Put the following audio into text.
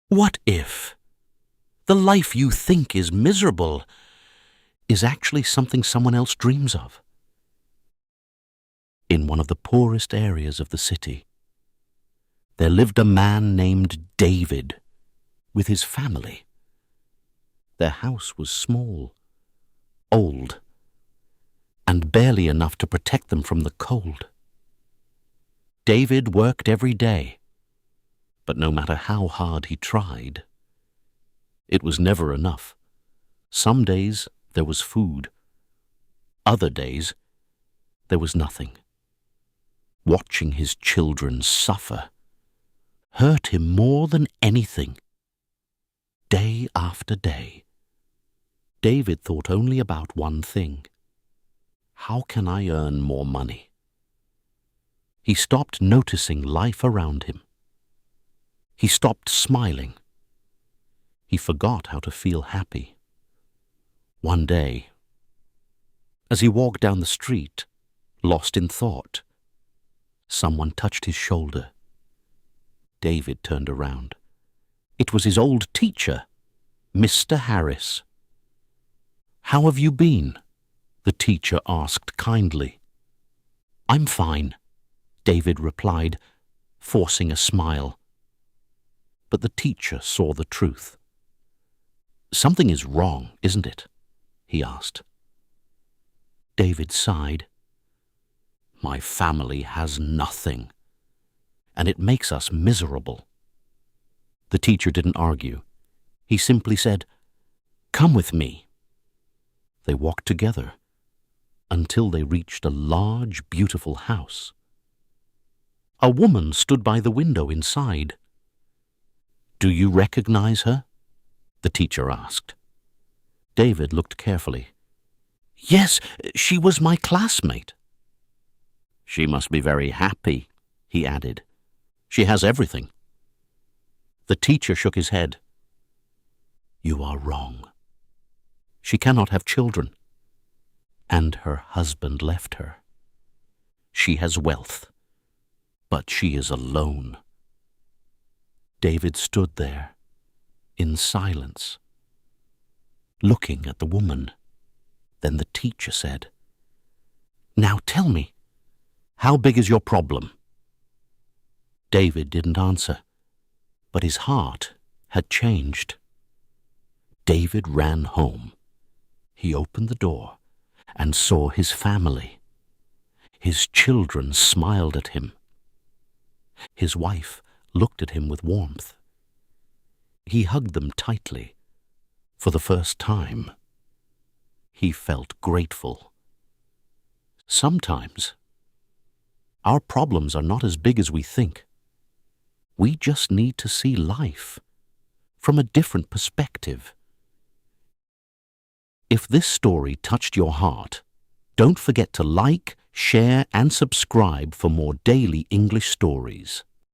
What if the life you think is miserable is actually something someone else dreams of? In one of the poorest areas of the city, there lived a man named David with his family. Their house was small, old, and barely enough to protect them from the cold. David worked every day, but no matter how hard he tried, it was never enough. Some days there was food. Other days there was nothing. Watching his children suffer hurt him more than anything. Day after day, David thought only about one thing. How can I earn more money? He stopped noticing life around him. He stopped smiling. He forgot how to feel happy. One day, as he walked down the street, lost in thought, someone touched his shoulder. David turned around. It was his old teacher, Mr. Harris. "How have you been?" the teacher asked kindly. "I'm fine," David replied, forcing a smile. But the teacher saw the truth. "Something is wrong, isn't it?" he asked. David sighed. "My family has nothing, and it makes us miserable." The teacher didn't argue. He simply said, "Come with me." They walked together until they reached a large, beautiful house. A woman stood by the window inside. "Do you recognize her?" the teacher asked. David looked carefully. "Yes, she was my classmate." "She must be very happy," he added. "She has everything." The teacher shook his head. "You are wrong. She cannot have children, and her husband left her. She has wealth, but she is alone." David stood there, in silence, looking at the woman. Then the teacher said, "Now tell me, how big is your problem?" David didn't answer, but his heart had changed. David ran home. He opened the door and saw his family. His children smiled at him. His wife looked at him with warmth. He hugged them tightly. For the first time, he felt grateful. Sometimes, our problems are not as big as we think. We just need to see life from a different perspective. If this story touched your heart, don't forget to like, share, and subscribe for more daily English stories.